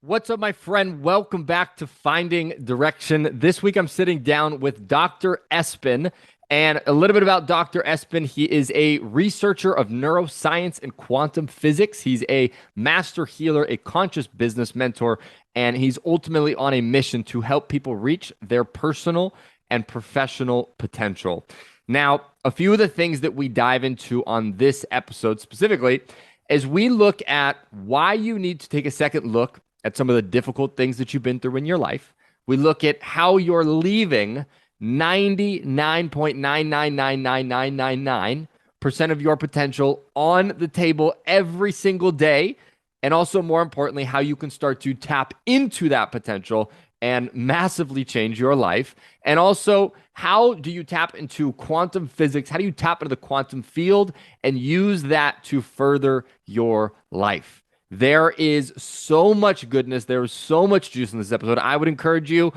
What's up, my friend? Welcome back to Finding Direction. This week, I'm sitting down with Dr. Espen. And a little bit about Dr. Espen. He is a researcher of neuroscience and quantum physics. He's a master healer, a conscious business mentor, and he's ultimately on a mission to help people reach their personal and professional potential. Now, a few of the things that we dive into on this episode specifically is we look at why you need to take a second look at some of the difficult things that you've been through in your life. We look at how you're leaving 99.9999999% of your potential on the table every single day. And also, more importantly, how you can start to tap into that potential and massively change your life. And also, how do you tap into quantum physics? How do you tap into the quantum field and use that to further your life? There is so much goodness. There is so much juice in this episode. I would encourage you,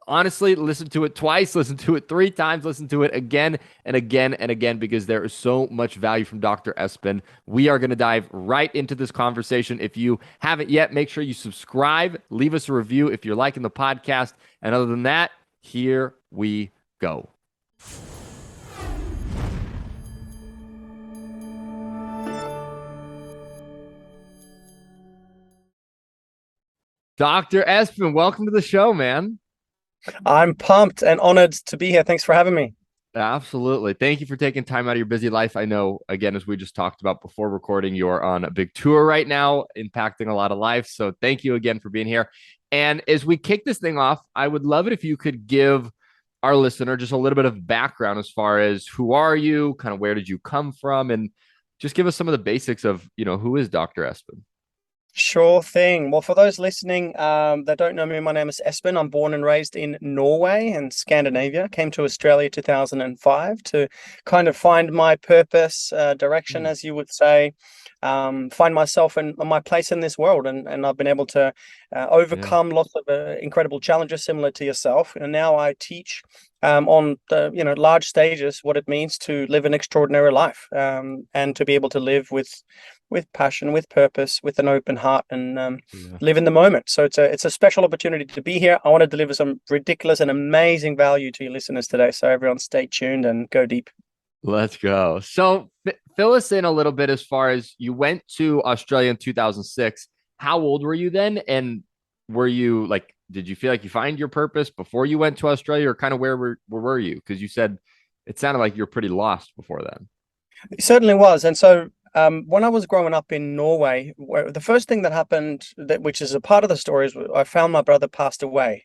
honestly, listen to it twice, listen to it 3 times, listen to it again and again and again, because there is so much value from Dr. Espen. We are going to dive right into this conversation. If you haven't yet, make sure you subscribe, leave us a review if you're liking the podcast. And other than that, here we go. Dr. Espen, welcome to the show, man. I'm pumped and honored to be here. Thanks for having me. Absolutely. Thank you for taking time out of your busy life. I know, again, as we just talked about before recording, you're on a big tour right now, impacting a lot of lives. So thank you again for being here. And as we kick this thing off, I would love it if you could give our listener just a little bit of background as far as who are you, kind of where did you come from, and just give us some of the basics of, who is Dr. Espen? Sure thing. Well, for those listening that don't know me, my name is Espen. I'm born and raised in Norway and Scandinavia. Came to Australia 2005 to kind of find my purpose, direction, as you would say, find myself and my place in this world. And I've been able to Yeah. overcome lots of incredible challenges similar to yourself. And now I teach on the large stages what it means to live an extraordinary life, and to be able to live with passion, with purpose, with an open heart, and Yeah. live in the moment. So it's a special opportunity to be here. I want to deliver some ridiculous and amazing value to your listeners today. So everyone, stay tuned and go deep. Let's go. So fill us in a little bit as far as you went to Australia in 2006. How old were you then? And were you like, did you feel like you find your purpose before you went to Australia, or kind of where were you? Because you said it sounded like you're pretty lost before then. It certainly was. And so when I was growing up in Norway, the first thing that happened, which is a part of the story, is I found my brother passed away.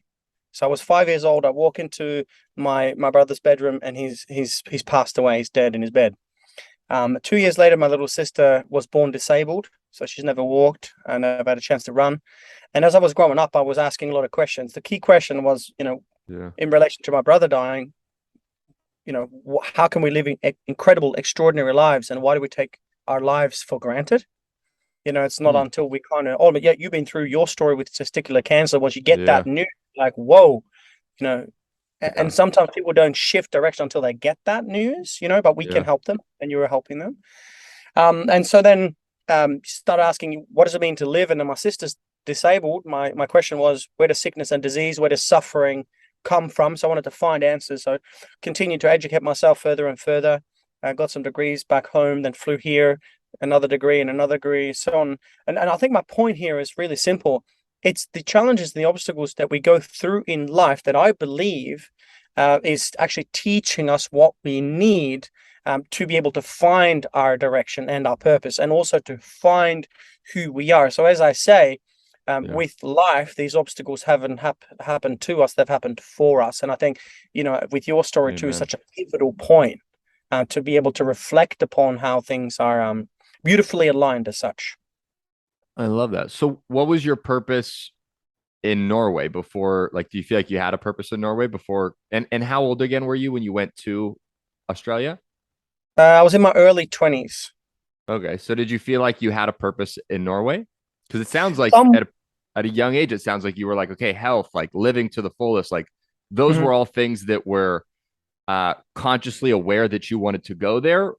So I was 5 years old. I walk into my brother's bedroom, and he's passed away. He's dead in his bed. 2 years later, my little sister was born disabled, so she's never walked and never had a chance to run. And as I was growing up, I was asking a lot of questions. The key question was, Yeah. in relation to my brother dying, how can we live incredible, extraordinary lives, and why do we take our lives for granted? It's not Hmm. until we kind of, oh, but yeah, you've been through your story with testicular cancer. Once you get Yeah. that news, like, whoa, you know, Yeah. and sometimes people don't shift direction until they get that news, but we can Yeah. help them, and you were helping them. And so then start asking, what does it mean to live? And then my sister's disabled. My question was, where does sickness and disease, where does suffering come from? So I wanted to find answers. So continued to educate myself further and further. I got some degrees back home, then flew here, another degree and another degree, so on. And I think my point here is really simple. It's the challenges and the obstacles that we go through in life that I believe is actually teaching us what we need to be able to find our direction and our purpose, and also to find who we are. So, as I say, Yeah. with life, these obstacles haven't happened to us; they've happened for us. And I think, with your story too, is Amen. such a pivotal point to be able to reflect upon how things are beautifully aligned as such. I love that. So what was your purpose in Norway before? Like, do you feel like you had a purpose in Norway before? And how old again were you when you went to Australia? I was in my early 20s. Okay. So did you feel like you had a purpose in Norway? Because it sounds like Some at a young age, it sounds like you were like, okay, health, like living to the fullest, like those Mhm. were all things that were consciously aware that you wanted to go there.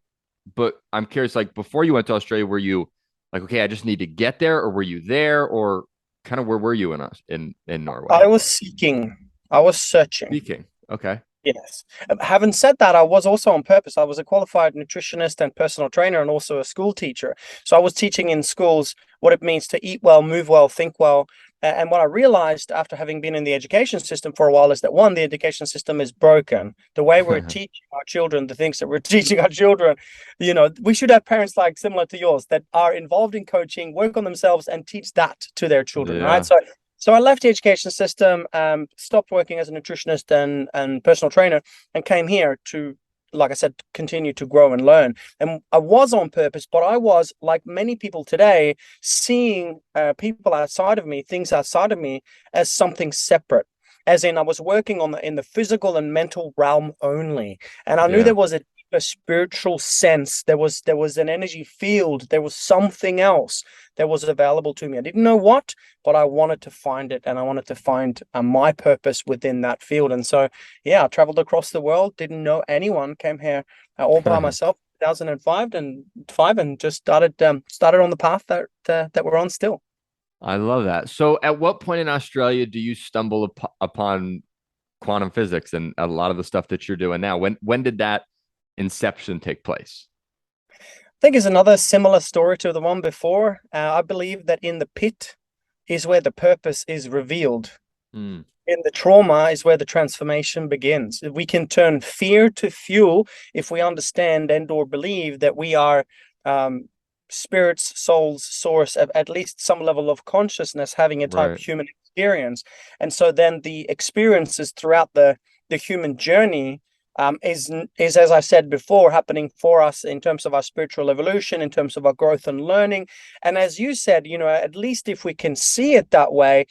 But I'm curious, like before you went to Australia, were you like, okay, I just need to get there, or were you there, or kind of where were you in us in I Norway? was seeking, I was searching. Speaking. Okay. Yes. Having said that, I was also on purpose. I was a qualified nutritionist and personal trainer and also a school teacher. So I was teaching in schools what it means to eat well, move well, think well. And what I realized after having been in the education system for a while is that one, the education system is broken. The way we're teaching our children, the things that we're teaching our children, we should have parents like similar to yours that are involved in coaching, work on themselves, and teach that to their children, right? Yeah. So I left the education system, stopped working as a nutritionist and personal trainer, and came here to, like I said, continue to grow and learn. And I was on purpose, but I was, like many people today, seeing people outside of me, things outside of me, as something separate. As in, I was working in the physical and mental realm only, and I knew Yeah. there was a spiritual sense. There was an energy field. There was something else that was available to me. I didn't know what, but I wanted to find it, and I wanted to find my purpose within that field. And so, yeah, I traveled across the world, didn't know anyone, came here all by myself, 2005, and just started on the path that we're on still. I love that. So, at what point in Australia do you stumble upon quantum physics and a lot of the stuff that you're doing now? When did that inception take place? I think it's another similar story to the one before. I believe that in the pit is where the purpose is revealed. Hmm. In the trauma is where the transformation begins. We can turn fear to fuel if we understand and or believe that we are spirits, souls, source of at least some level of consciousness having a type Right. of human experience. And so then the experiences throughout the human journey is as I said before, happening for us in terms of our spiritual evolution, in terms of our growth and learning. And as you said, at least if we can see it that way,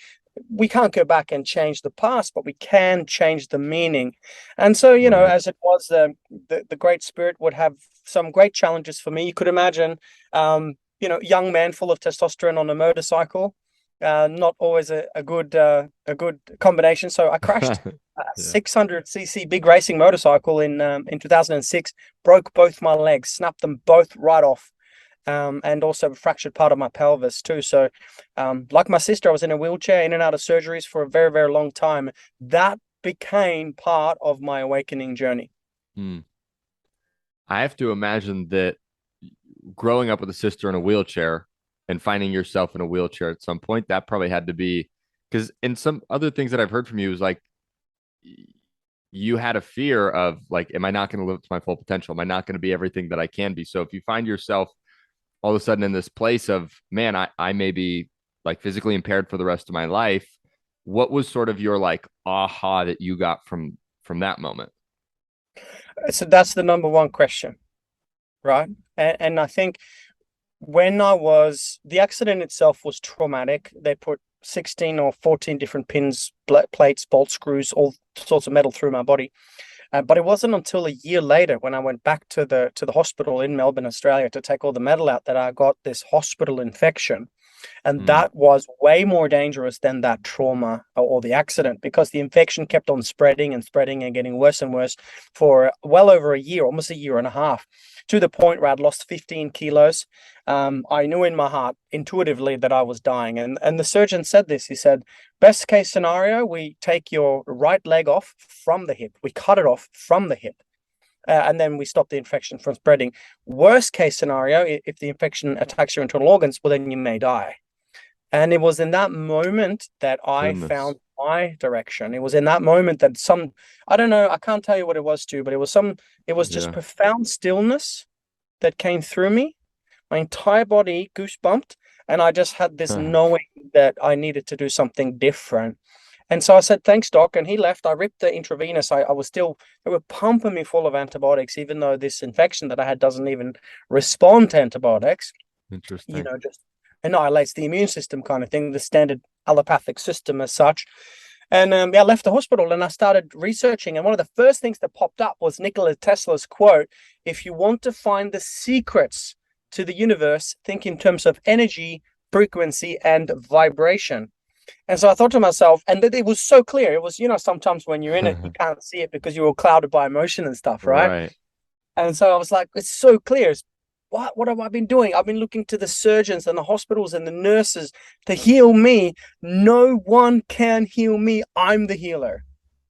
we can't go back and change the past, but we can change the meaning. And so, Right. as it was, the Great Spirit would have some great challenges for me. You could imagine, young man full of testosterone on a motorcycle, not always a good combination. So I crashed a Yeah. 600cc big racing motorcycle in 2006, broke both my legs, snapped them both right off. And also fractured part of my pelvis too. So, like my sister, I was in a wheelchair, in and out of surgeries for a very, very long time. That became part of my awakening journey. Hmm. I have to imagine that growing up with a sister in a wheelchair and finding yourself in a wheelchair at some point, that probably had to be because in some other things that I've heard from you is like you had a fear of like, am I not going to live to my full potential? Am I not going to be everything that I can be? So if you find yourself all of a sudden in this place of, man, I may be like physically impaired for the rest of my life, what was sort of your like aha that you got from that moment? So that's the number one question, right? And I think the accident itself was traumatic. They put 16 or 14 different pins, plates, bolt screws, all sorts of metal through my body. But it wasn't until a year later, when I went back to the hospital in Melbourne, Australia, to take all the metal out, that I got this hospital infection. And Mm, that was way more dangerous than that trauma or the accident, because the infection kept on spreading and spreading and getting worse and worse for well over a year, almost a year and a half, to the point where I'd lost 15 kilos. I knew in my heart intuitively that I was dying. And the surgeon said this. He said, best case scenario, we take your right leg off from the hip. We cut it off from the hip. And then we stop the infection from spreading. Worst case scenario, if the infection attacks your internal organs, well, then you may die. And it was in that moment that I goodness. found my direction. It was in that moment that I don't know, I can't tell you what it was, but it was just Yeah. profound stillness that came through me. My entire body goosebumped, and I just had this knowing that I needed to do something different. And so I said, thanks, doc. And he left. I ripped the intravenous. I was still, they were pumping me full of antibiotics, even though this infection that I had doesn't even respond to antibiotics, Interesting. just annihilates the immune system kind of thing, the standard allopathic system as such. And I left the hospital and I started researching. And one of the first things that popped up was Nikola Tesla's quote: if you want to find the secrets to the universe, think in terms of energy, frequency, and vibration. And so I thought to myself, and that it was so clear. It was, sometimes when you're in it, you can't see it because you're all clouded by emotion and stuff, right? Right. And so I was like, it's so clear. what have I been doing? I've been looking to the surgeons and the hospitals and the nurses to heal me. No one can heal me. I'm the healer.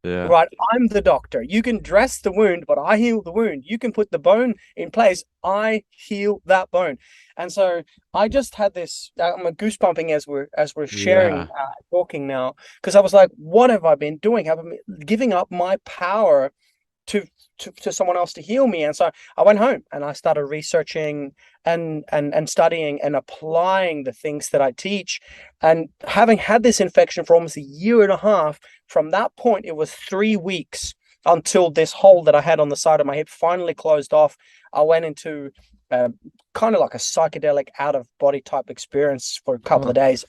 Yeah. Right, I'm the doctor. You can dress the wound, but I heal the wound. You can put the bone in place. I heal that bone. And so I just had this. I'm goosebumping as we're sharing, Yeah. talking now, because I was like, what have I been doing? Have I been giving up my power to, to someone else to heal me? And so I went home and I started researching and studying and applying the things that I teach. And having had this infection for almost a year and a half, from that point it was 3 weeks until this hole that I had on the side of my hip finally closed off. I went into kind of like a psychedelic out of body type experience for a couple Huh. of days,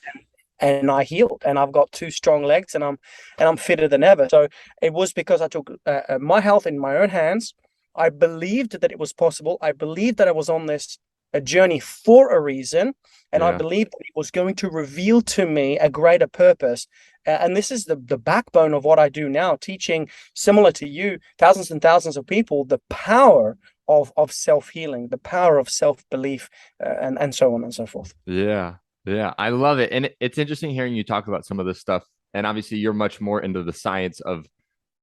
and I healed, and I've got 2 strong legs, and I'm fitter than ever. So it was because I took my health in my own hands. I believed that it was possible. I believed that I was on this a journey for a reason, and I Yeah. believed that it was going to reveal to me a greater purpose. And this is the backbone of what I do now, teaching, similar to you, thousands and thousands of people the power of self-healing, the power of self-belief, and so on and so forth. Yeah. Yeah. I love it. And it's interesting hearing you talk about some of this stuff. And obviously, you're much more into the science of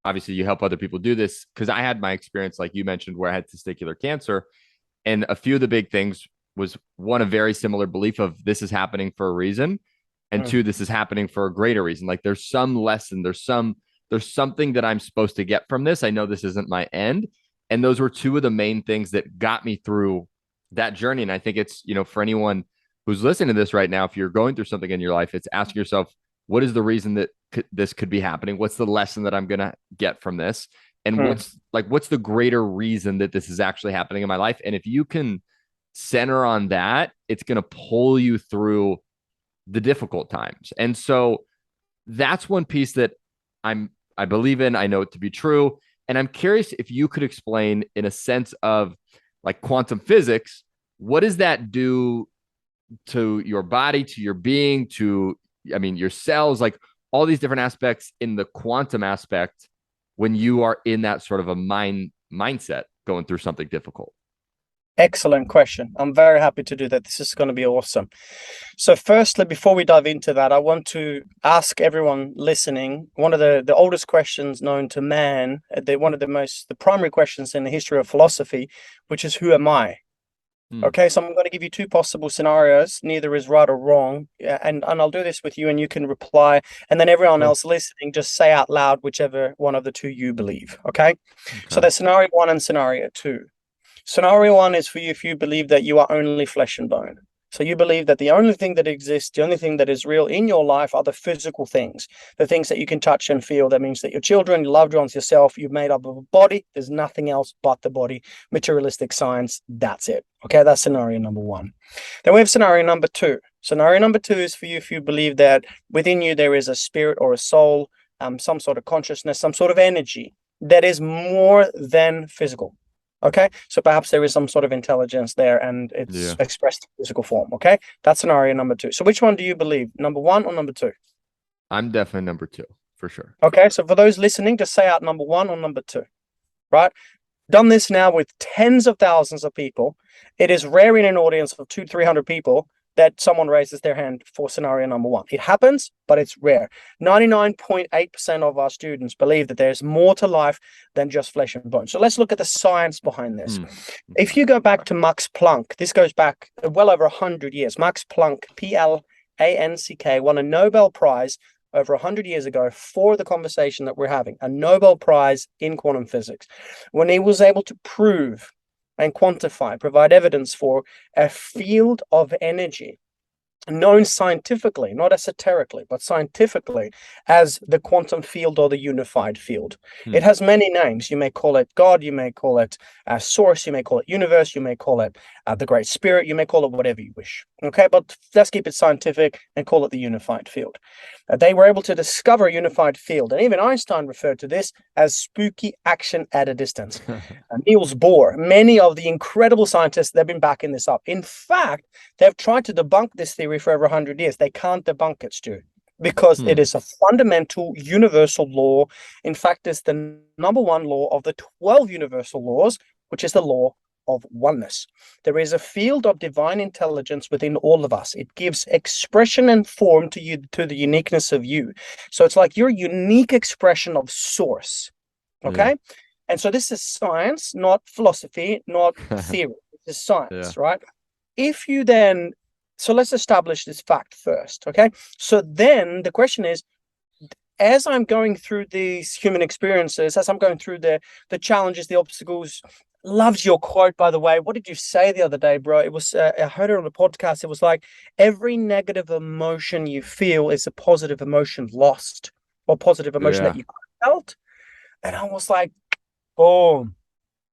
obviously, you help other people do this because I had my experience, like you mentioned, where I had testicular cancer. And a few of the big things was one, a very similar belief of this is happening for a reason. And Mm. two, this is happening for a greater reason. Like there's some lesson, there's something that I'm supposed to get from this. I know this isn't my end. And those were two of the main things that got me through that journey. And I think it's, for anyone who's listening to this right now, if you're going through something in your life, it's asking yourself, what is the reason that this could be happening? What's the lesson that I'm going to get from this? And Mm. what's the greater reason that this is actually happening in my life? And if you can center on that, it's going to pull you through the difficult times. And so that's one piece that I believe in, I know it to be true. And I'm curious if you could explain in a sense of like quantum physics, what does that do to your body, to your being, to your cells, like all these different aspects in the quantum aspect when you are in that sort of a mindset going through something difficult? Excellent question. I'm very happy to do that. This is going to be awesome. So firstly, before we dive into that, I want to ask everyone listening one of the oldest questions known to man, one of the primary questions in the history of philosophy, which is, who am I? Okay, so I'm going to give you two possible scenarios. Neither is right or wrong. And I'll do this with you, and you can reply. And then everyone Cool. else listening, just say out loud whichever one of the two you believe. Okay? So Okay. there's scenario one and scenario two. Scenario one is for you if you believe that you are only flesh and bone. So you believe that the only thing that exists, the only thing that is real in your life are the physical things, the things that you can touch and feel. That means that your children, your loved ones, yourself, you've made up of a body. There's nothing else but the body. Materialistic science, that's it. Okay, that's scenario number one. Then we have scenario number two. Scenario number two is for you if you believe that within you there is a spirit or a soul, some sort of consciousness, some sort of energy that is more than physical. Okay, so perhaps there is some sort of intelligence there and it's Yeah. expressed in physical form. Okay, that's scenario number two. So which one do you believe, number one or number two? I'm definitely number two for sure. Okay, so for those listening, just say out number one or number two, right? Done this now with tens of thousands of people. It is rare in an audience of 200-300 people that someone raises their hand for scenario number one. It happens, but it's rare. 99.8% of our students believe that there's more to life than just flesh and bone. So let's look at the science behind this. If you go back to Max Planck, this goes back well over 100 years. Max Planck, Planck, won a Nobel Prize over 100 years ago for the conversation that we're having, a Nobel Prize in quantum physics, when he was able to prove and quantify, provide evidence for a field of energy known scientifically, not esoterically, but scientifically, as the quantum field or the unified field. It has many names. You may call it God, you may call it source, you may call it universe, you may call it the great spirit, you may call it whatever you wish. Okay, but let's keep it scientific and call it the unified field. They were able to discover a unified field, and even Einstein referred to this as spooky action at a distance. Niels Bohr, many of the incredible scientists, they've been backing this up. In fact, they've tried to debunk this theory for over 100 years. They can't debunk it, Stu, because it is a fundamental universal law. In fact, it's the number one law of the 12 universal laws, which is the law of Oneness. There is a field of divine intelligence within all of us. It gives expression and form to you, to the uniqueness of you. So it's like your unique expression of source. Okay. Yeah. And so this is science, not philosophy, not theory. This is Yeah. science, right? If you then, so let's establish this fact first. Okay. So then the question is, as I'm going through these human experiences, as I'm going through the challenges, the obstacles, loves your quote, by the way. What did you say the other day, bro? It was, I heard it on the podcast. It was like, every negative emotion you feel is a positive emotion lost, or positive emotion that Yeah. you felt. And I was like, oh.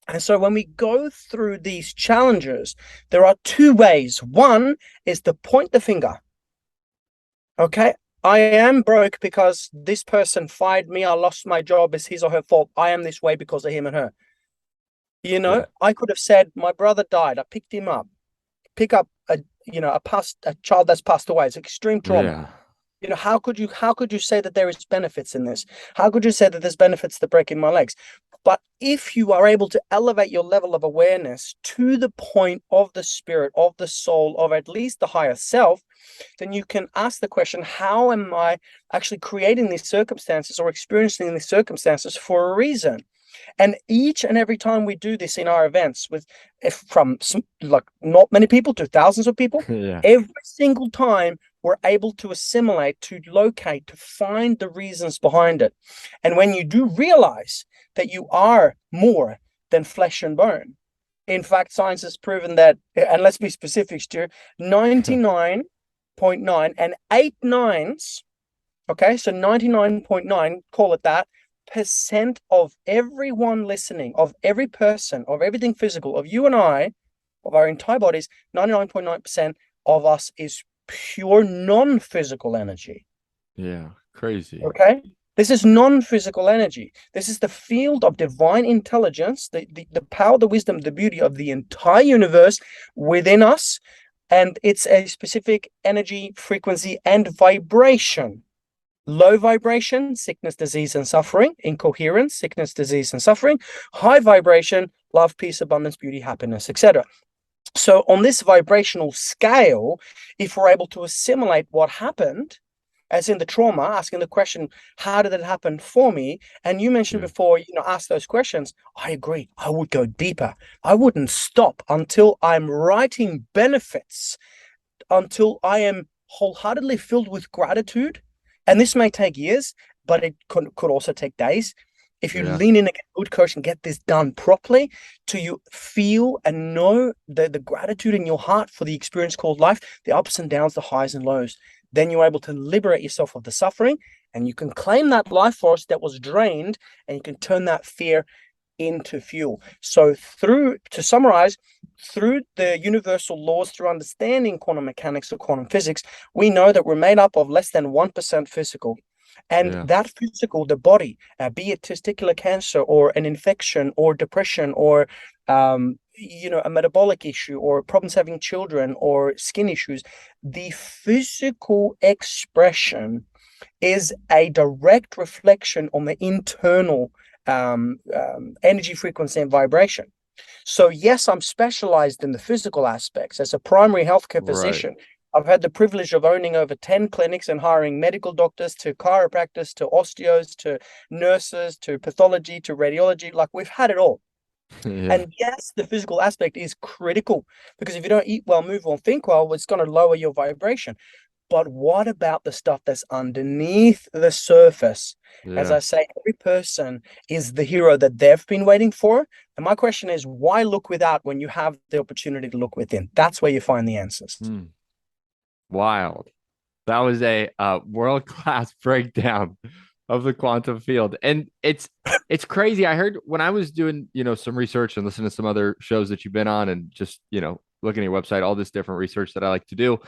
And so when we go through these challenges, there are two ways. One is to point the finger. Okay, I am broke because this person fired me. I lost my job. It's his or her fault. I am this way because of him and her. You know, Yeah. I could have said my brother died. I picked him up. Pick up a child that's passed away. It's extreme trauma. Yeah. You know, how could you say that there is benefits in this? How could you say that there's benefits to breaking my legs? But if you are able to elevate your level of awareness to the point of the spirit, of the soul, of at least the higher self, then you can ask the question, how am I actually creating these circumstances or experiencing these circumstances for a reason? And each and every time we do this in our events, from like not many people to thousands of people, Yeah. every single time we're able to assimilate, to locate, to find the reasons behind it. And when you do realize that you are more than flesh and bone, in fact, science has proven that, and let's be specific, Stu, 99.9 and 8 nines, okay, so 99.9, call it that, percent of everyone listening, of every person, of everything physical, of you and I, of our entire bodies, 99.9% of us is pure non-physical energy. Yeah. Crazy. Okay, this is non-physical energy. This is the field of divine intelligence, the power, the wisdom, the beauty of the entire universe within us. And it's a specific energy, frequency, and vibration. Low vibration, sickness, disease, and suffering. Incoherence, sickness, disease, and suffering. High vibration, love, peace, abundance, beauty, happiness, etc. So on this vibrational scale, if we're able to assimilate what happened, as in the trauma, asking the question, how did it happen for me? And you mentioned Yeah. before, ask those questions. I agree. I would go deeper. I wouldn't stop until I'm writing benefits, until I am wholeheartedly filled with gratitude. And this may take years, but it could also take days. If you Yeah. lean in and get a good coach and get this done properly, to you feel and know the gratitude in your heart for the experience called life, the ups and downs, the highs and lows, then you're able to liberate yourself of the suffering, and you can claim that life force that was drained, and you can turn that fear into fuel. So to summarize, through the universal laws, through understanding quantum mechanics or quantum physics, we know that we're made up of less than 1% physical. And Yeah. that physical, the body, be it testicular cancer or an infection or depression or a metabolic issue or problems having children or skin issues, the physical expression is a direct reflection on the internal energy, frequency, and vibration. So yes, I'm specialized in the physical aspects as a primary healthcare Right. physician. I've had the privilege of owning over 10 clinics and hiring medical doctors to chiropractors to osteos to nurses to pathology to radiology. Like, we've had it all. Yeah. And yes, the physical aspect is critical, because if you don't eat well, move well, think well, it's going to lower your vibration. But what about the stuff that's underneath the surface? As Yeah. I say, every person is the hero that they've been waiting for. And my question is, why look without when you have the opportunity to look within? That's where you find the answers. Hmm. Wild. That was a world-class breakdown of the quantum field. And it's crazy. I heard when I was doing, some research and listening to some other shows that you've been on and just, looking at your website, all this different research that I like to do.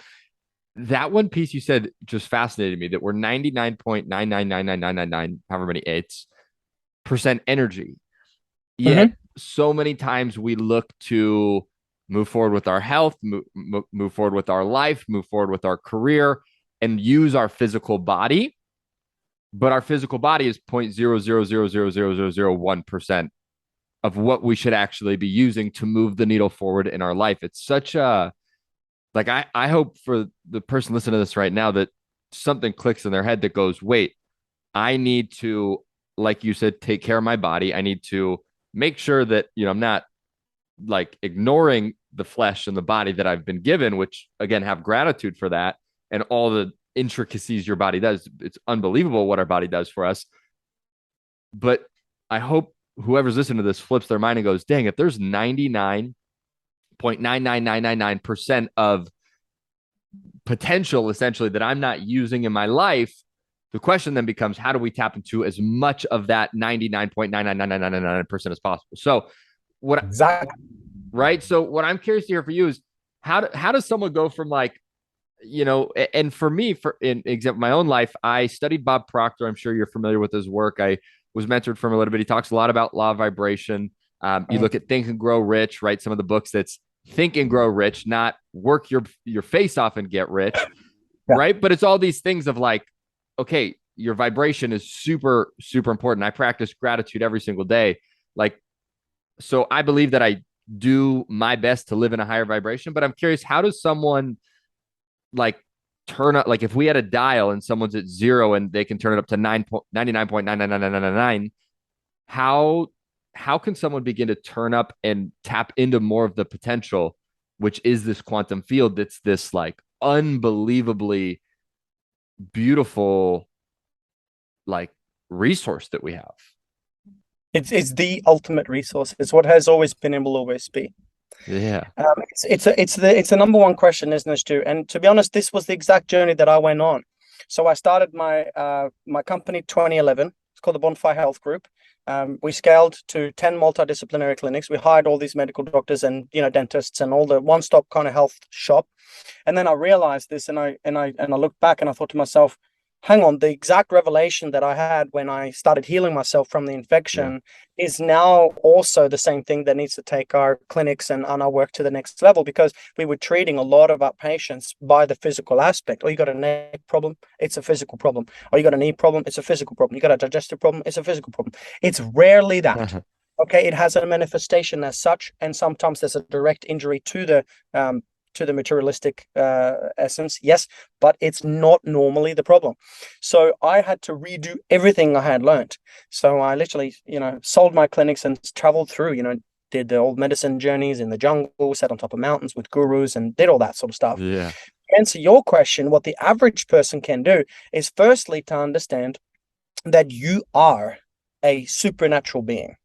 That one piece you said just fascinated me, that we're 99.9999999, however many eights, percent energy. Mm-hmm. Yet so many times we look to move forward with our health, move forward with our life, move forward with our career, and use our physical body. But our physical body is 0.00000001% of what we should actually be using to move the needle forward in our life. It's such a, like, I hope for the person listening to this right now that something clicks in their head that goes, wait, I need to, like you said, take care of my body. I need to make sure that, I'm not like ignoring the flesh and the body that I've been given, which again, have gratitude for that and all the intricacies your body does. It's unbelievable what our body does for us. But I hope whoever's listening to this flips their mind and goes, dang, if there's 99.99999% of potential essentially that I'm not using in my life, the question then becomes, how do we tap into as much of that 99.99999% as possible? So what Exactly. right? So what I'm curious to hear for you is how does someone go from like, and for me, for in example, my own life, I studied Bob Proctor. I'm sure you're familiar with his work. I was mentored from a little bit. He talks a lot about law of vibration. You look at Think and Grow Rich, right? Some of the books that's Think and Grow Rich, not work your face off and get rich, Yeah. right? But it's all these things of like, okay, your vibration is super, super important. I practice gratitude every single day. Like, so I believe that I do my best to live in a higher vibration, but I'm curious, how does someone like turn up, like if we had a dial and someone's at 0 and they can turn it up to 99.9999999, how can someone begin to turn up and tap into more of the potential, which is this quantum field that's this like unbelievably beautiful like resource that we have? It's the ultimate resource. It's what has always been and will always be. Yeah. It's the number one question, isn't it, Stu? And to be honest, this was the exact journey that I went on. So I started my company 2011. It's called the Bonfire Health Group. We scaled to 10 multidisciplinary clinics. We hired all these medical doctors and dentists and all the one-stop kind of health shop. And then I realized this, and I looked back and I thought to myself, hang on, the exact revelation that I had when I started healing myself from the infection is now also the same thing that needs to take our clinics and our work to the next level, because we were treating a lot of our patients by the physical aspect. Oh, you got a neck problem? It's a physical problem. Oh, you got a knee problem? It's a physical problem. You got a digestive problem? It's a physical problem. It's rarely that. Okay, it has a manifestation as such, and sometimes there's a direct injury to the materialistic essence, yes, but it's not normally the problem. So I had to redo everything I had learned. So I literally, sold my clinics and traveled through, did the old medicine journeys in the jungle, sat on top of mountains with gurus and did all that sort of stuff. Yeah. To answer your question, what the average person can do is firstly to understand that you are a supernatural being.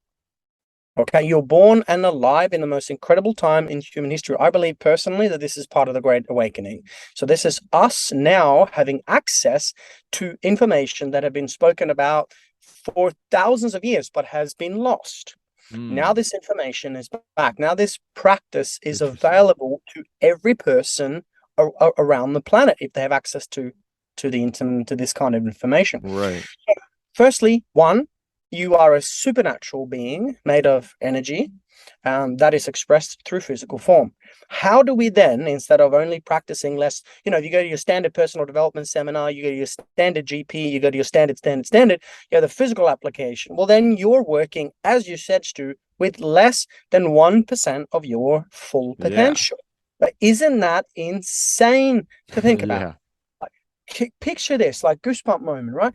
Okay, you're born and alive in the most incredible time in human history. I believe personally that this is part of the Great Awakening. So this is us now having access to information that have been spoken about for thousands of years, but has been lost. Now this information is back. Now this practice is available to every person around the planet if they have access to the internet, to this kind of information. Right. So, firstly, one, you are a supernatural being made of energy that is expressed through physical form. How do we then, instead of only practicing less, if you go to your standard personal development seminar, you go to your standard GP, you go to your standard, the physical application, well, then you're working, as you said, Stu, with less than 1% of your full potential. But isn't that insane to think about? Like, picture this, like goosebump moment, right?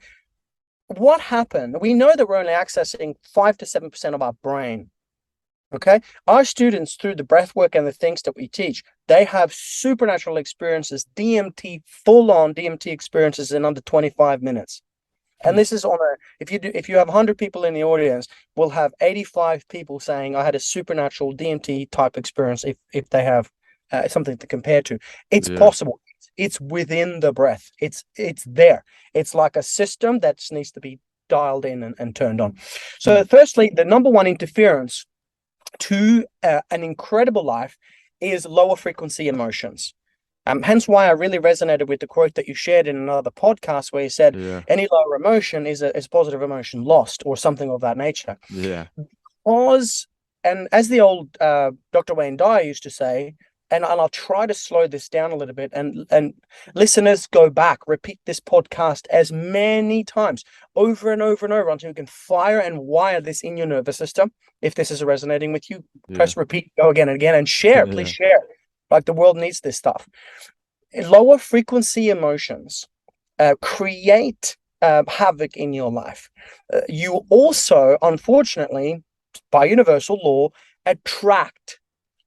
What happened? We know that we're only accessing 5 to 7% of our brain. Okay, our students, through the breath work and the things that we teach, they have supernatural experiences, full-on DMT experiences in under 25 minutes. And this is on if you have 100 people in the audience, we'll have 85 people saying I had a supernatural DMT type experience if they have something to compare to. It's possible. It's within the breath. It's there. It's like a system that needs to be dialed in and turned on. So firstly, the number one interference to an incredible life is lower frequency emotions. Hence why I really resonated with the quote that you shared in another podcast where you said any lower emotion is a positive emotion lost or something of that nature. Yeah. And as the old Dr. Wayne Dyer used to say, and I'll try to slow this down a little bit, and listeners, go back, repeat this podcast as many times, over and over and over, until you can fire and wire this in your nervous system. If this is resonating with you, press repeat, go again and again, and share. Please share. Like, the world needs this stuff. Lower frequency emotions create havoc in your life. You also, unfortunately, by universal law, attract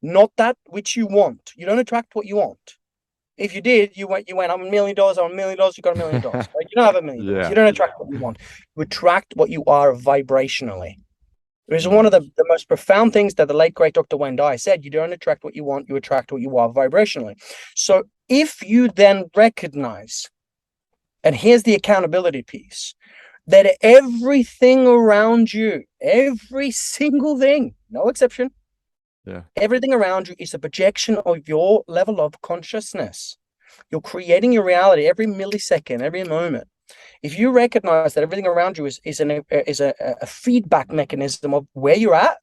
not that which you want. You don't attract what you want. If you did, you went, I'm $1 million, I'm $1 million, you got $1 million. Right? You don't have $1 million. You don't attract what you want. You attract what you are vibrationally. It was one of the most profound things that the late, great Dr. Wayne Dyer said. You don't attract what you want, you attract what you are vibrationally. So if you then recognize, and here's the accountability piece, that everything around you, every single thing, no exception, everything around you is a projection of your level of consciousness. You're creating your reality every millisecond, every moment. If you recognize that everything around you is a feedback mechanism of where you're at,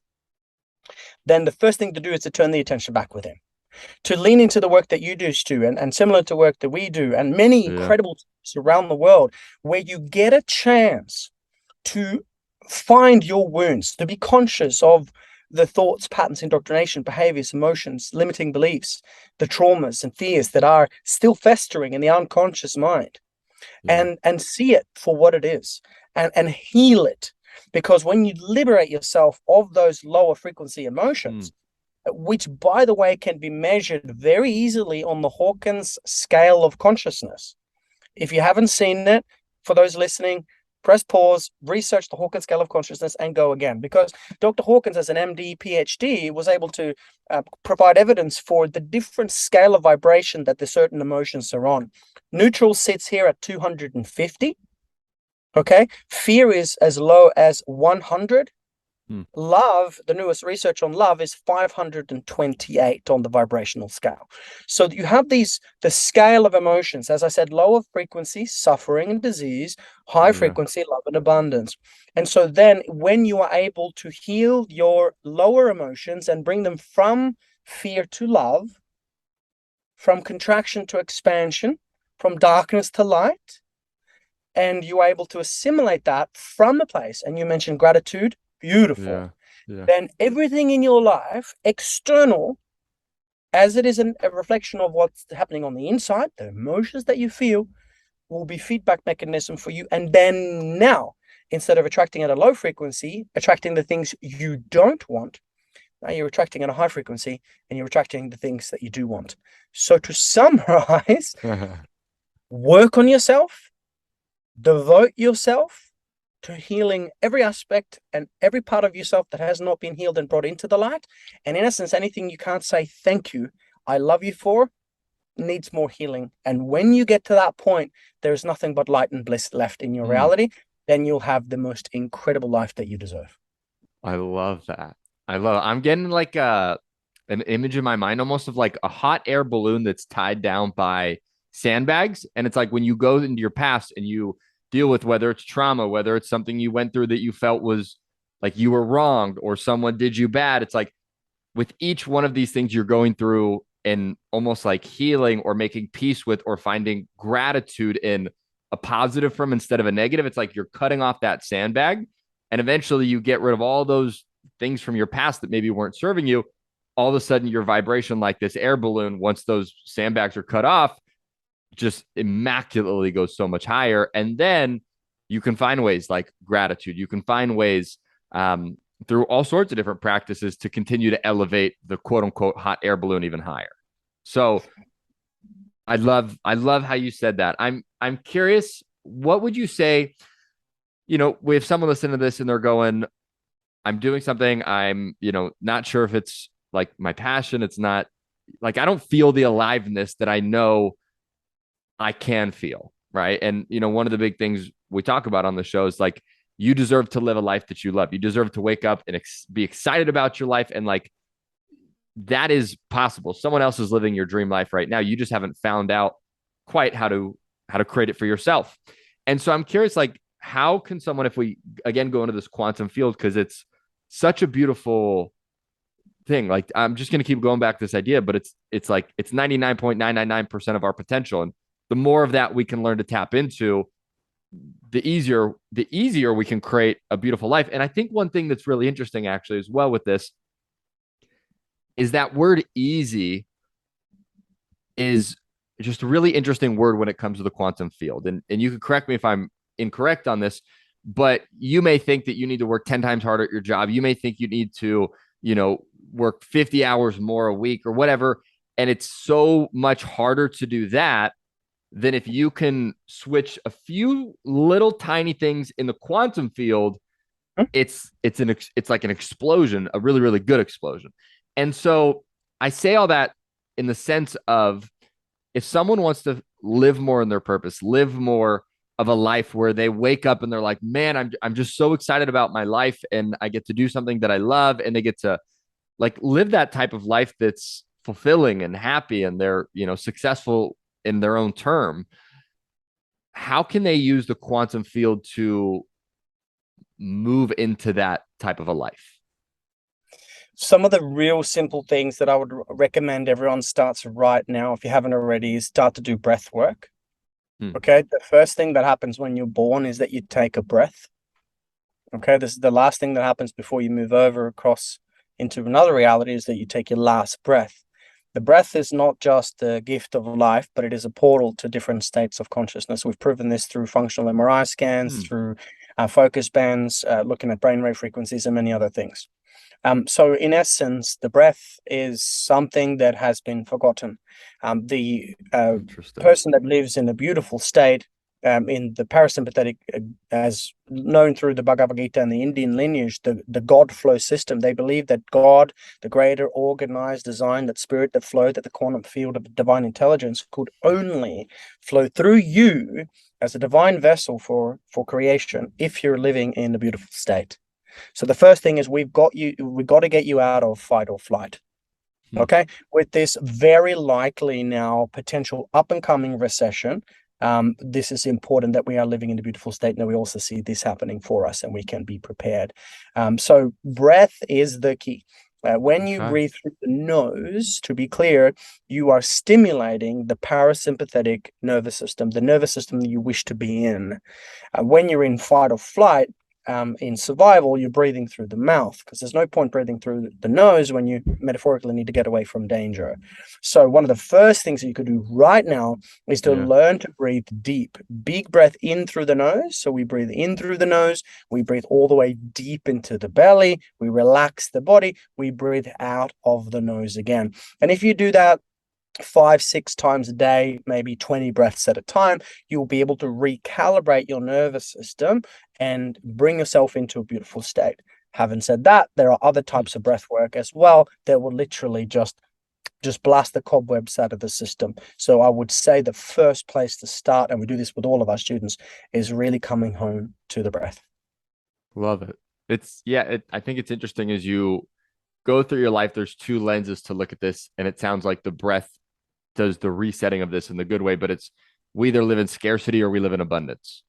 then the first thing to do is to turn the attention back within, to lean into the work that you do, Stu, and similar to work that we do, and many incredible teams around the world, where you get a chance to find your wounds, to be conscious of the thoughts, patterns, indoctrination, behaviors, emotions, limiting beliefs, the traumas and fears that are still festering in the unconscious mind, and see it for what it is, and heal it. Because when you liberate yourself of those lower frequency emotions, which, by the way, can be measured very easily on the Hawkins scale of consciousness. If you haven't seen it, for those listening, press pause, research the Hawkins scale of consciousness, and go again. Because Dr. Hawkins, as an MD, PhD, was able to provide evidence for the different scale of vibration that the certain emotions are on. Neutral sits here at 250. Okay. Fear is as low as 100. Love, the newest research on love, is 528 on the vibrational scale. So you have the scale of emotions, as I said, lower frequency, suffering and disease, high frequency, love and abundance. And so then when you are able to heal your lower emotions and bring them from fear to love, from contraction to expansion, from darkness to light, and you are able to assimilate that from a place, and you mentioned gratitude, beautiful. Then everything in your life, external, as it is a reflection of what's happening on the inside, the emotions that you feel, will be feedback mechanism for you. And then now, instead of attracting at a low frequency, attracting the things you don't want, now you're attracting at a high frequency, and you're attracting the things that you do want. So to summarize, work on yourself, devote yourself to healing every aspect and every part of yourself that has not been healed and brought into the light. And in essence, anything you can't say thank you, I love you for, needs more healing. And when you get to that point, there's nothing but light and bliss left in your reality. Then you'll have the most incredible life that you deserve. I love that. I'm getting like an image in my mind, almost of like a hot air balloon that's tied down by sandbags. And it's like when you go into your past and you deal with whether it's trauma, whether it's something you went through that you felt was like you were wronged or someone did you bad. It's like with each one of these things you're going through and almost like healing or making peace with or finding gratitude in a positive from instead of a negative. It's like you're cutting off that sandbag, and eventually you get rid of all those things from your past that maybe weren't serving you. All of a sudden your vibration, like this air balloon, once those sandbags are cut off, just immaculately goes so much higher. And then you can find ways like gratitude. You can find ways through all sorts of different practices to continue to elevate the quote unquote hot air balloon even higher. So I love how you said that. I'm curious, what would you say, we have someone listening to this and they're going, I'm doing something, I'm, not sure if it's like my passion. It's not like, I don't feel the aliveness that I know I can feel, right? And, one of the big things we talk about on the show is like, you deserve to live a life that you love. You deserve to wake up and be excited about your life. And like, that is possible. Someone else is living your dream life right now. You just haven't found out quite how to create it for yourself. And so I'm curious, like, how can someone, if we again go into this quantum field, because it's such a beautiful thing. Like I'm just gonna keep going back to this idea, but it's like it's 99.999% of our potential. And the more of that we can learn to tap into, the easier we can create a beautiful life. And I think one thing that's really interesting actually as well with this is that word easy is just a really interesting word when it comes to the quantum field. And you can correct me if I'm incorrect on this, but you may think that you need to work 10 times harder at your job. You may think you need to, work 50 hours more a week or whatever. And it's so much harder to do that than if you can switch a few little tiny things in the quantum field. It's like an explosion, a really, really good explosion. And so I say all that in the sense of, if someone wants to live more in their purpose, live more of a life where they wake up and they're like, man, I'm just so excited about my life and I get to do something that I love, and they get to like live that type of life that's fulfilling and happy, and they're, successful in their own term. How can they use the quantum field to move into that type of a life? Some of the real simple things that I would recommend everyone starts right now, if you haven't already, is start to do breath work. Okay. The first thing that happens when you're born is that you take a breath. Okay. This is the last thing that happens before you move over across into another reality, is that you take your last breath. The breath is not just a gift of life, but it is a portal to different states of consciousness. We've proven this through functional MRI scans, through focus bands, looking at brainwave frequencies, and many other things. So in essence, the breath is something that has been forgotten. The person that lives in a beautiful state, in the parasympathetic, as known through the Bhagavad Gita and the Indian lineage, the God flow system, they believe that God, the greater organized design, that spirit that flowed, that the quantum field of divine intelligence could only flow through you as a divine vessel for creation if you're living in a beautiful state. So the first thing is we've got to get you out of fight or flight. Okay. With this very likely now potential up and coming recession, this is important that we are living in a beautiful state, and that we also see this happening for us and we can be prepared. So breath is the key. When you breathe through the nose, to be clear, you are stimulating the parasympathetic nervous system, the nervous system that you wish to be in. When you're in fight or flight, in survival, you're breathing through the mouth, because there's no point breathing through the nose when you metaphorically need to get away from danger. So one of the first things that you could do right now is to learn to breathe deep. Big breath in through the nose. So we breathe in through the nose, we breathe all the way deep into the belly, we relax the body, we breathe out of the nose again. And if you do that 5-6 times a day, maybe 20 breaths at a time, you'll be able to recalibrate your nervous system and bring yourself into a beautiful state. Having said that, there are other types of breath work as well that will literally just blast the cobwebs out of the system. So I would say the first place to start, and we do this with all of our students, is really coming home to the breath. Love it. I think it's interesting as you go through your life, there's two lenses to look at this. And it sounds like the breath does the resetting of this in the good way, but we either live in scarcity or we live in abundance.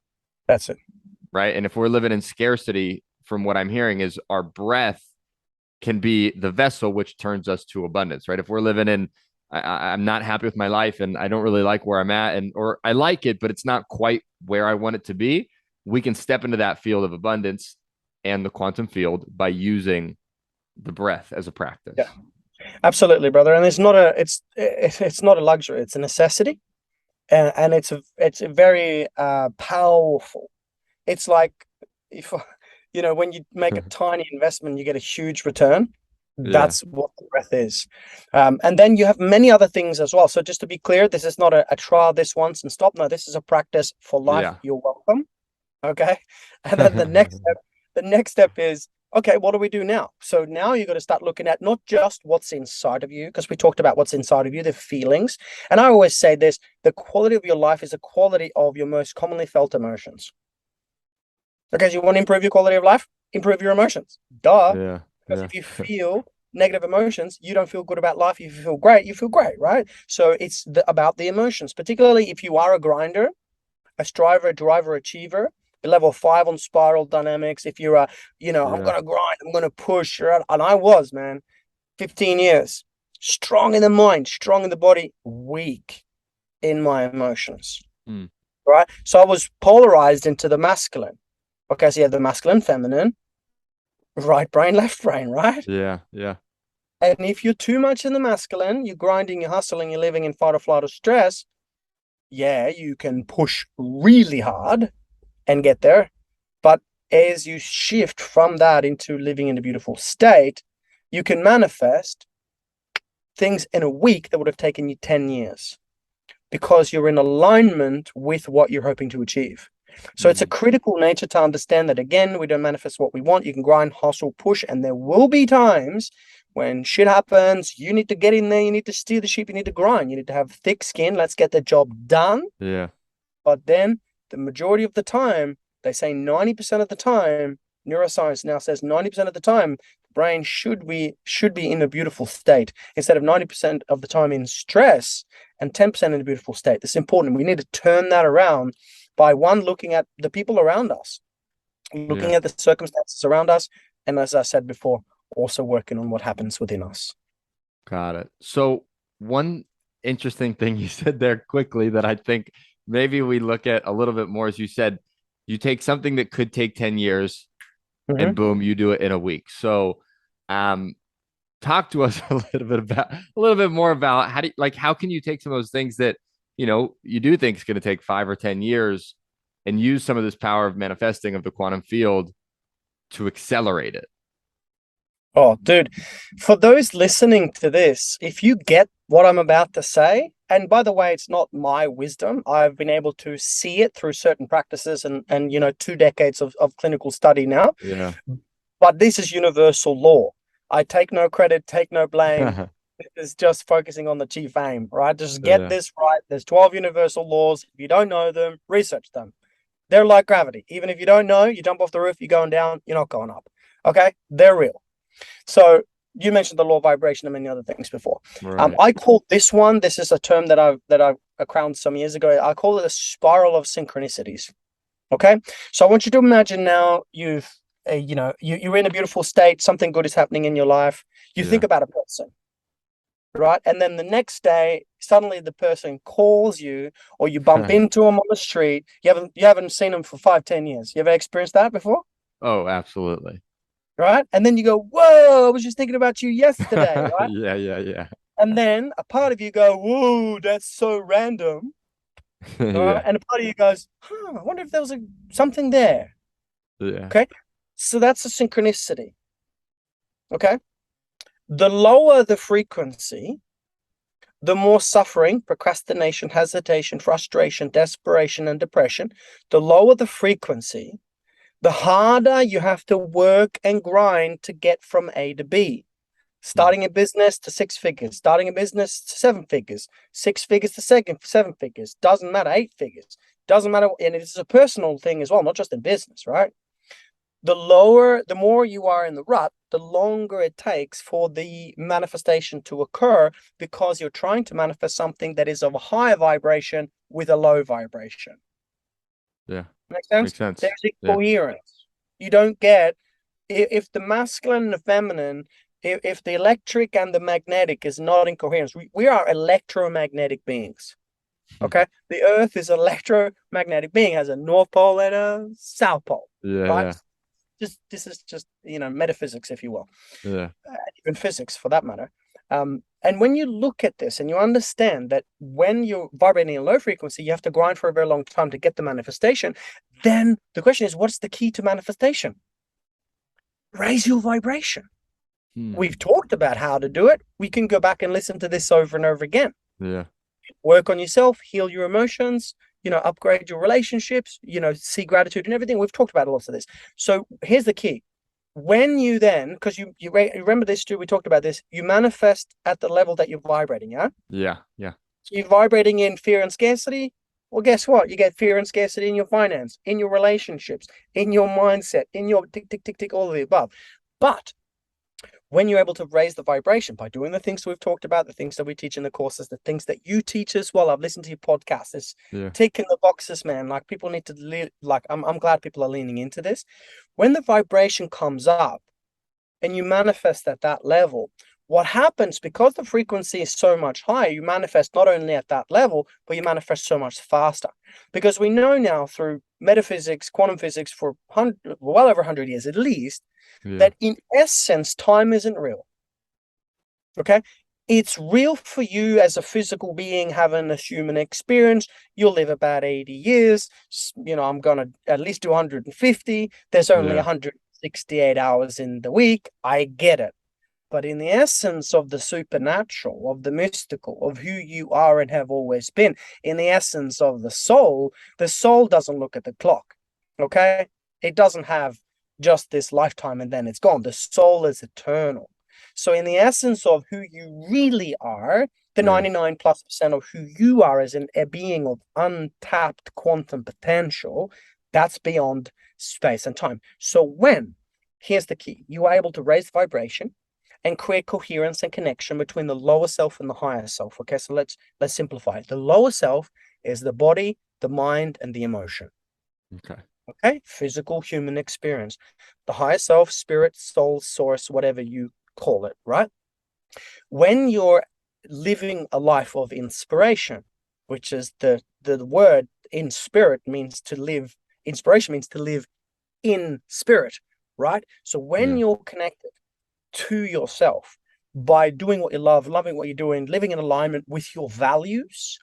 That's it. Right. And if we're living in scarcity, from what I'm hearing, is our breath can be the vessel which turns us to abundance. Right. If we're living in, I'm not happy with my life and I don't really like where I'm at, or I like it, but it's not quite where I want it to be, we can step into that field of abundance and the quantum field by using the breath as a practice. Yeah. Absolutely, brother. And it's not a luxury, it's a necessity. And it's a very powerful. It's like, if when you make a tiny investment, you get a huge return. That's what the breath is. And then you have many other things as well. So just to be clear, this is not a trial this once and stop. No, this is a practice for life. Yeah. You're welcome. Okay. And then the next step is, okay, what do we do now? So now you got to start looking at not just what's inside of you, because we talked about what's inside of you, the feelings. And I always say this, the quality of your life is a quality of your most commonly felt emotions. Okay, so you want to improve your quality of life? Improve your emotions. Duh. Yeah. Because if you feel negative emotions, you don't feel good about life. If you feel great, right? So it's about the emotions, particularly if you are a grinder, a striver, a driver, achiever, level 5 on spiral dynamics. If you're I'm going to grind, I'm going to push. And I was, man. 15 years. Strong in the mind, strong in the body, weak in my emotions. Mm. Right? So I was polarized into the masculine. Okay, so you have the masculine, feminine, right brain, left brain, right? Yeah, yeah, And if you're too much in the masculine, you're grinding, you're hustling, you're living in fight or flight or stress, yeah, you can push really hard and get there. But as you shift from that into living in a beautiful state, you can manifest things in a week that would have taken you 10 years because you're in alignment with what you're hoping to achieve. So it's a Mhm. critical nature to understand that, again, we don't manifest what we want. You can grind, hustle, push, and there will be times when shit happens. You need to get in there. You need to steer the ship. You need to grind. You need to have thick skin. Let's get the job done. Yeah, But then the majority of the time, they say 90% of the time, neuroscience now says 90% of the time, the brain should be in a beautiful state instead of 90% of the time in stress and 10% in a beautiful state. This is important. We need to turn that around by one, looking at the people around us, yeah. looking at the circumstances around us, and as I said before, also working on what happens within us. Got it. So one interesting thing you said there quickly that I think maybe we look at a little bit more is you said you take something that could take 10 years and Mhm. boom, you do it in a week. So um talk to us a little bit more about how can you take some of those things that you do think is going to take 5 or 10 years and use some of this power of manifesting of the quantum field to accelerate it. Oh, dude, for those listening to this, if you get what I'm about to say, and by the way, it's not my wisdom, I've been able to see it through certain practices and 2 decades of clinical study now, Yeah. but this is universal law. I take no credit, take no blame. It's just focusing on the chief aim, right? Just get Yeah. this right. There's 12 universal laws. If you don't know them, research them. They're like gravity. Even if you don't know, you jump off the roof, you're going down, you're not going up. Okay? They're real. So you mentioned the law of vibration and many other things before. Right. I call this one. This is a term that I crowned some years ago. I call it a spiral of synchronicities. Okay, so I want you to imagine now you're in a beautiful state. Something good is happening in your life. You think Yeah. about a person, right? And then the next day, suddenly the person calls you, or you bump into them on the street. You haven't seen them for 5, 10 years. You ever experienced that before? Oh, absolutely. Right? And then you go, whoa, I was just thinking about you yesterday, right? Yeah, yeah, yeah. And then a part of you go, whoa, that's so random. All right. Yeah. And a part of you goes, I wonder if there was something there. Yeah. Okay. So that's a synchronicity. Okay. The lower the frequency, the more suffering, procrastination, hesitation, frustration, desperation, and depression. The lower the frequency, the harder you have to work and grind to get from A to B. Hmm. Starting a business to 6 figures, starting a business to 7 figures, 6 figures to 7 figures, doesn't matter, 8 figures, doesn't matter. And it's a personal thing as well, not just in business, right? The more you are in the rut, the longer it takes for the manifestation to occur because you're trying to manifest something that is of a higher vibration with a low vibration. Yeah. Make sense? Makes sense. There's Yeah. incoherence. You don't get if the masculine and the feminine, if the electric and the magnetic is not in coherence, we are electromagnetic beings. Okay, the Earth is electromagnetic being, has a north pole and a south pole, Yeah, right? yeah. Just this is just metaphysics, if you will, Yeah. even physics for that matter. And when you look at this and you understand that when you're vibrating a low frequency, you have to grind for a very long time to get the manifestation. Then the question is, what's the key to manifestation? Raise your vibration. Hmm. We've talked about how to do it. We can go back and listen to this over and over again. Yeah. Work on yourself, heal your emotions, upgrade your relationships, see gratitude and everything. We've talked about lots of this. So here's the key. When you then, because you remember this, Stu, we talked about this, you manifest at the level that you're vibrating, yeah? Yeah. Yeah. So you're vibrating in fear and scarcity. Well, guess what? You get fear and scarcity in your finance, in your relationships, in your mindset, in your tick, tick, tick, tick, all of the above. But when you're able to raise the vibration by doing the things we've talked about, the things that we teach in the courses, the things that you teach as well. I've listened to your podcast. It's Yeah. ticking the boxes, man. Like people need to I'm glad people are leaning into this. When the vibration comes up and you manifest at that level, What happens, because the frequency is so much higher, you manifest not only at that level, but you manifest so much faster. Because we know now through metaphysics, quantum physics for well over 100 years at least, Yeah. that in essence, time isn't real. Okay? It's real for you as a physical being having a human experience. You'll live about 80 years. I'm going to at least do 150. There's only Yeah. 168 hours in the week. I get it. But in the essence of the supernatural, of the mystical, of who you are and have always been, in the essence of the soul doesn't look at the clock. Okay? It doesn't have just this lifetime and then it's gone. The soul is eternal. So in the essence of who you really are, the Yeah. 99+% of who you are as a being of untapped quantum potential, that's beyond space and time. So here's the key, you are able to raise the vibration and create coherence and connection between the lower self and the higher self. Okay, so let's simplify it. The lower self is the body, the mind, and the emotion. Okay. Okay, physical human experience. The higher self, spirit, soul, source, whatever you call it, right? When you're living a life of inspiration, which is the word in spirit means to live, inspiration means to live in spirit, right? So when Yeah. you're connected to yourself by doing what you love, loving what you're doing, living in alignment with your values,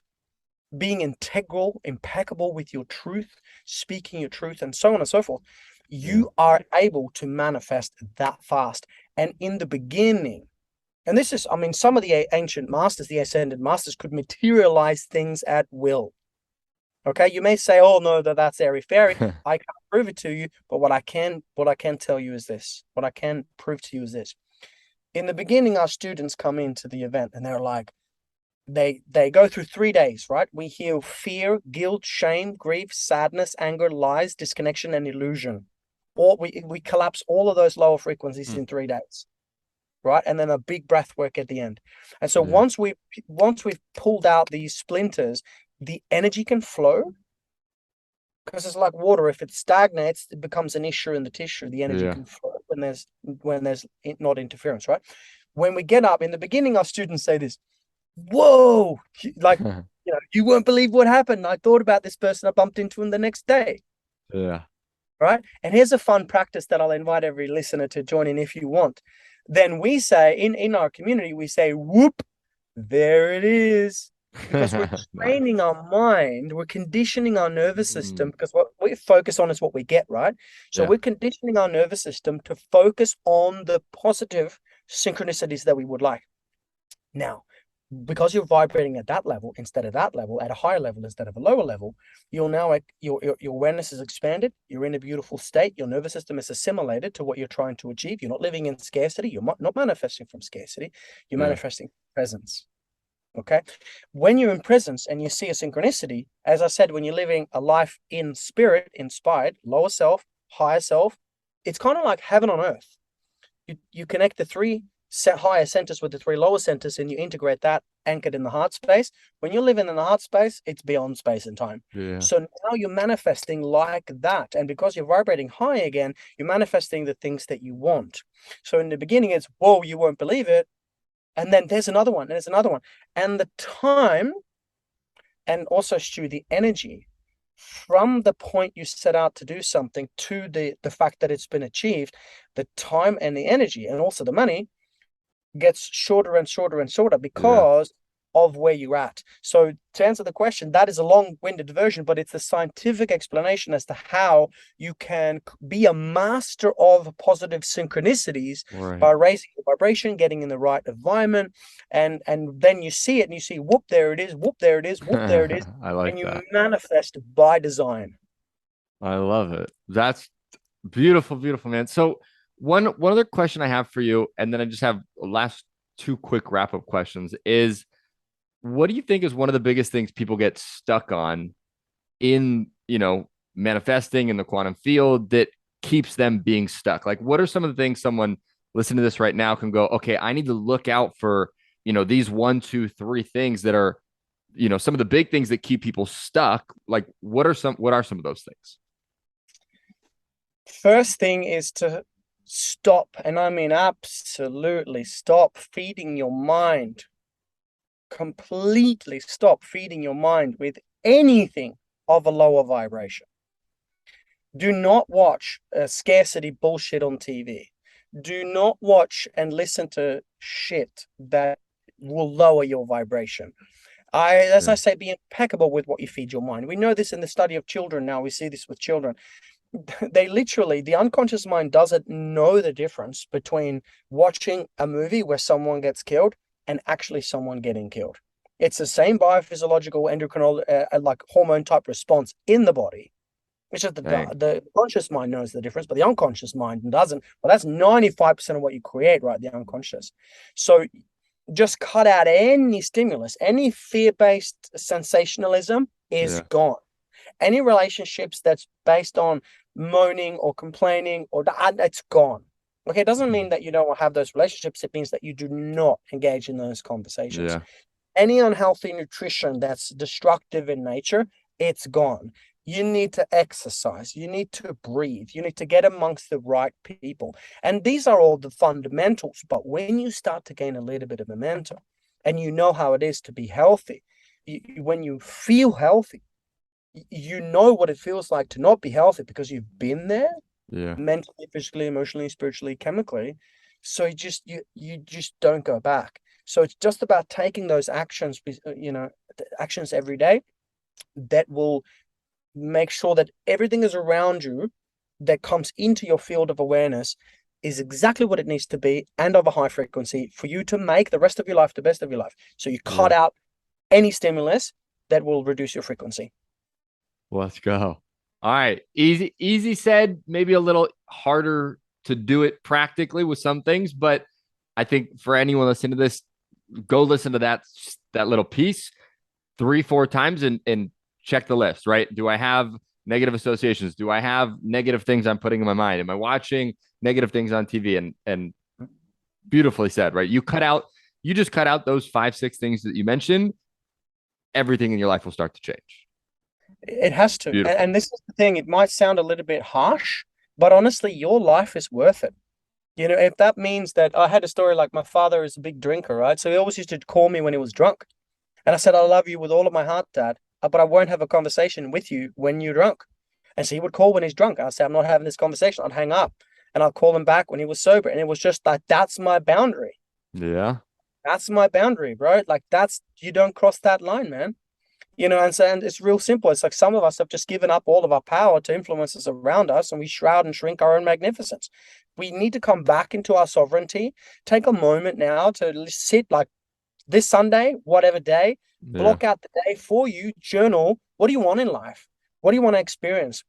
being integral, impeccable with your truth, speaking your truth, and so on and so forth, Yeah. you are able to manifest that fast. And in the beginning, and this is, I mean, some of the ancient masters, the ascended masters, could materialize things at will. Okay, you may say, "Oh no, that's airy fairy." I can't prove it to you, but what I can tell you is this. What I can prove to you is this. In the beginning, our students come into the event and they're like, they go through 3 days, right? We heal fear, guilt, shame, grief, sadness, anger, lies, disconnection, and illusion. Or we collapse all of those lower frequencies Hmm. in 3 days, right? And then a big breath work at the end. And so Yeah. once we've pulled out these splinters, the energy can flow, because it's like water. If it stagnates, it becomes an issue in the tissue. The energy Yeah. can flow when there's not interference, right? When we get up in the beginning, our students say this, "Whoa," like, you won't believe what happened. I thought about this person I bumped into in the next day, Yeah. right? And here's a fun practice that I'll invite every listener to join in if you want. Then we say in our community, we say, "Whoop, there it is." Because we're Nice. training our mind, we're conditioning our nervous system, Mm. because what we focus on is what we get, right? So Yeah. we're conditioning our nervous system to focus on the positive synchronicities that we would like. Now, because you're vibrating at that level instead of that level, at a higher level instead of a lower level, you'll now your awareness is expanded. You're in a beautiful state. Your nervous system is assimilated to what you're trying to achieve. You're not living in scarcity. You're not manifesting from scarcity. You're Yeah. manifesting presence. Okay. When you're in presence and you see a synchronicity, as I said, when you're living a life in spirit, inspired, lower self, higher self, it's kind of like heaven on earth. You connect the three higher centers with the three lower centers and you integrate that anchored in the heart space. When you're living in the heart space, it's beyond space and time. Yeah. So now you're manifesting like that. And because you're vibrating high again, you're manifesting the things that you want. So in the beginning, it's, whoa, you won't believe it. And then there's another one, and there's another one. And the time, and also, Stu, the energy from the point you set out to do something to the fact that it's been achieved, the time and the energy and also the money gets shorter and shorter and shorter Yeah. because of where you're at. So to answer the question, that is a long-winded version, but it's the scientific explanation as to how you can be a master of positive synchronicities Right. by raising the vibration, getting in the right environment, and then you see it and you see, whoop, there it is, whoop, there it is, whoop, there it is, I like and you that. manifest by design. I love it. That's beautiful, beautiful, man. So one other question I have for you, and then I just have last two quick wrap-up questions is what do you think is one of the biggest things people get stuck on in, manifesting in the quantum field that keeps them being stuck? Like, what are some of the things someone listening to this right now can go, okay, I need to look out for, these one, two, three things that are, some of the big things that keep people stuck. Like, what are some of those things? First thing is to stop, and I mean absolutely stop feeding your mind. Completely stop feeding your mind with anything of a lower vibration. Do not watch scarcity bullshit on TV. Do not watch and listen to shit that will lower your vibration. As I Yeah. say, be impeccable with what you feed your mind. We know this in the study of children now. We see this with children. They literally, the unconscious mind doesn't know the difference between watching a movie where someone gets killed and actually someone getting killed. It's the same biophysiological endocrine, like hormone type response in the body. It's just Dang. the conscious mind knows the difference, but the unconscious mind doesn't. Well, that's 95% of what you create, right? The unconscious. So just cut out any stimulus, any fear-based sensationalism is Yeah. gone. Any relationships that's based on moaning or complaining or it's gone. Okay, it doesn't mean that you don't have those relationships. It means that you do not engage in those conversations. Yeah. Any unhealthy nutrition that's destructive in nature, it's gone. You need to exercise. You need to breathe. You need to get amongst the right people. And these are all the fundamentals. But when you start to gain a little bit of momentum and you know how it is to be healthy, when you feel healthy, you know what it feels like to not be healthy because you've been there Yeah. mentally, physically, emotionally, spiritually, chemically. So you just don't go back. So it's just about taking those actions, actions every day that will make sure that everything is around you that comes into your field of awareness is exactly what it needs to be and of a high frequency for you to make the rest of your life the best of your life. So you cut Yeah. out any stimulus that will reduce your frequency. Let's go. All right. Easy said, maybe a little harder to do it practically with some things, but I think for anyone listening to this, go listen to that little piece 3, 4 times and check the list, right? Do I have negative associations? Do I have negative things I'm putting in my mind? Am I watching negative things on TV? And beautifully said, right? You just cut out those 5, 6 things that you mentioned, everything in your life will start to change. It has to. Beautiful. And this is the thing, it might sound a little bit harsh, but honestly, your life is worth it. If that means that I had a story like my father is a big drinker, right? So he always used to call me when he was drunk. And I said, I love you with all of my heart, Dad, but I won't have a conversation with you when you're drunk. And so he would call when he's drunk. I said, I'm not having this conversation. I'd hang up and I'd call him back when he was sober. And it was just like, that's my boundary. Yeah. That's my boundary, bro. Like you don't cross that line, man. And it's real simple. It's like some of us have just given up all of our power to influences around us and we shroud and shrink our own magnificence. We need to come back into our sovereignty. Take a moment now to sit like this Sunday, whatever day, Yeah. block out the day for you, journal. What do you want in life? What do you want to experience?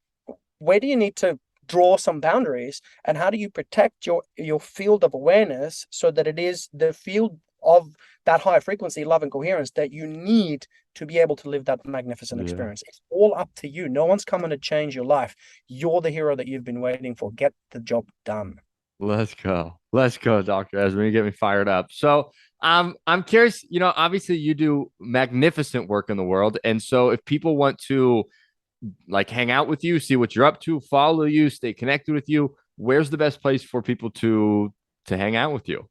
Where do you need to draw some boundaries? And how do you protect your field of awareness so that it is the field of that high frequency love and coherence that you need to be able to live that magnificent Yeah. experience? It's all up to you. No one's coming to change your life. You're the hero that you've been waiting for. Get the job done. Let's go. Let's go, Dr. Espen. You get me fired up. So I'm curious, obviously you do magnificent work in the world. And so if people want to like hang out with you, see what you're up to, follow you, stay connected with you, where's the best place for people to hang out with you?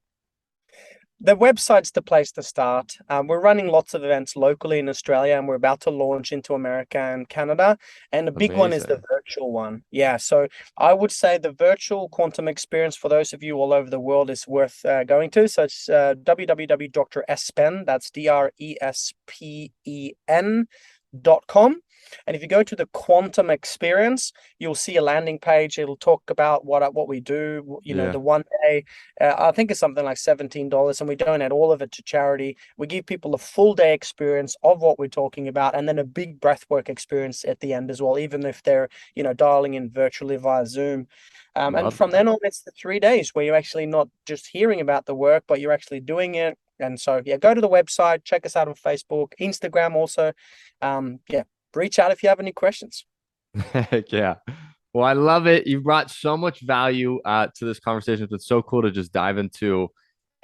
The website's the place to start. We're running lots of events locally in Australia, and we're about to launch into America and Canada. And the big one is the Amazing. virtual one. Yeah, so I would say the virtual quantum experience for those of you all over the world is worth going to. So it's www.drespen, that's DRESPEN.com. And if you go to the quantum experience, you'll see a landing page. It'll talk about what we do. Yeah. The one day, I think it's something like $17, and we donate all of it to charity. We give people a full day experience of what we're talking about, and then a big breathwork experience at the end as well, even if they're dialing in virtually via Zoom. And Love from that. then on, it's the 3 days where you're actually not just hearing about the work, but you're actually doing it. And so, yeah, go to the website, check us out on Facebook, Instagram also. Yeah, reach out if you have any questions. Heck yeah. Well, I love it. You brought so much value to this conversation. It's so cool to just dive into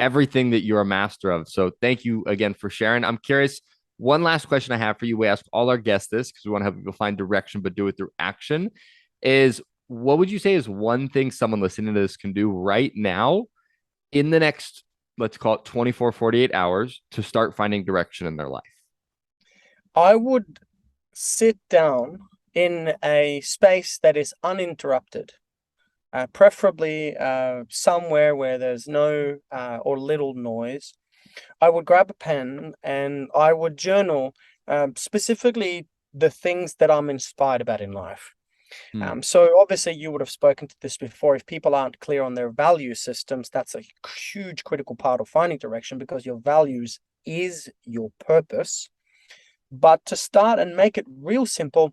everything that you're a master of. So thank you again for sharing. I'm curious. One last question I have for you. We ask all our guests this because we want to help people find direction, but do it through action. Is what would you say is one thing someone listening to this can do right now in the next, let's call it 24, 48 hours to start finding direction in their life? I would sit down in a space that is uninterrupted, preferably somewhere where there's no or little noise. I would grab a pen and I would journal specifically the things that I'm inspired about in life. Hmm. So obviously you would have spoken to this before. If people aren't clear on their value systems, that's a huge critical part of finding direction, because your values is your purpose. But to start and make it real simple,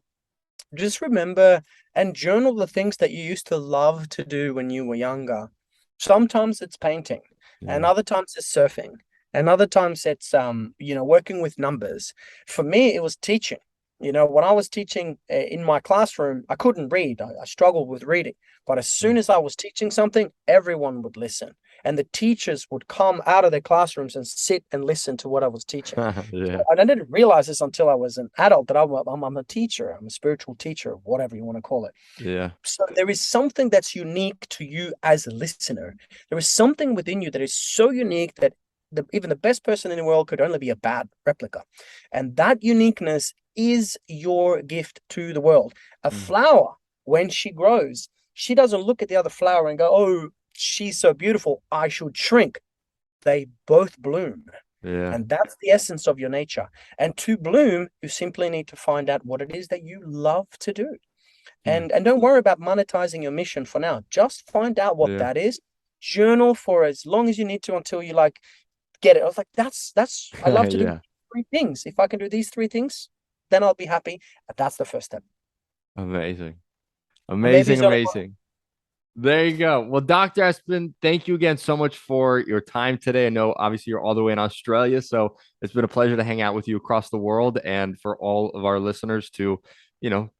just remember and journal the things that you used to love to do when you were younger. Sometimes it's painting, and Yeah. other times it's surfing, and other times it's working with numbers. For me, it was teaching. When I was teaching in my classroom, I couldn't read. I struggled with reading. But as soon as I was teaching something, everyone would listen. And the teachers would come out of their classrooms and sit and listen to what I was teaching. Yeah. And I didn't realize this until I was an adult, that I'm a teacher. I'm a spiritual teacher, whatever you want to call it. Yeah. So there is something that's unique to you as a listener. There is something within you that is so unique that even the best person in the world could only be a bad replica. And that uniqueness is your gift to the world. A Mm. flower, when she grows, she doesn't look at the other flower and go, oh, she's so beautiful, I should shrink. They both bloom. Yeah. And that's the essence of your nature. And to bloom, you simply need to find out what it is that you love to do. Mm. And don't worry about monetizing your mission for now. Just find out what Yeah. that is. Journal for as long as you need to until you like get it. I was like, that's I love to do Yeah. three things. If I can do these three things, then I'll be happy. That's the first step. Amazing. And maybe Amazing. it's only Amazing. There you go. Well, Dr. Espen, thank you again so much for your time today. I know obviously you're all the way in Australia, so it's been a pleasure to hang out with you across the world and for all of our listeners to,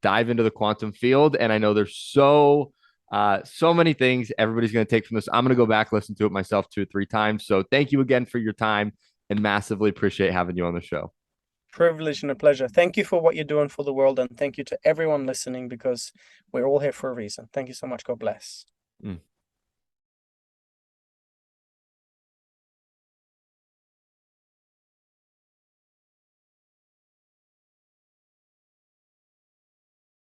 dive into the quantum field. And I know there's so many things everybody's going to take from this. I'm going to go back, listen to it myself 2 or 3 times. So thank you again for your time and massively appreciate having you on the show. privilege and a pleasure. Thank you for what you're doing for the world, and thank you to everyone listening, because we're all here for a reason. Thank you so much. God bless. Mm.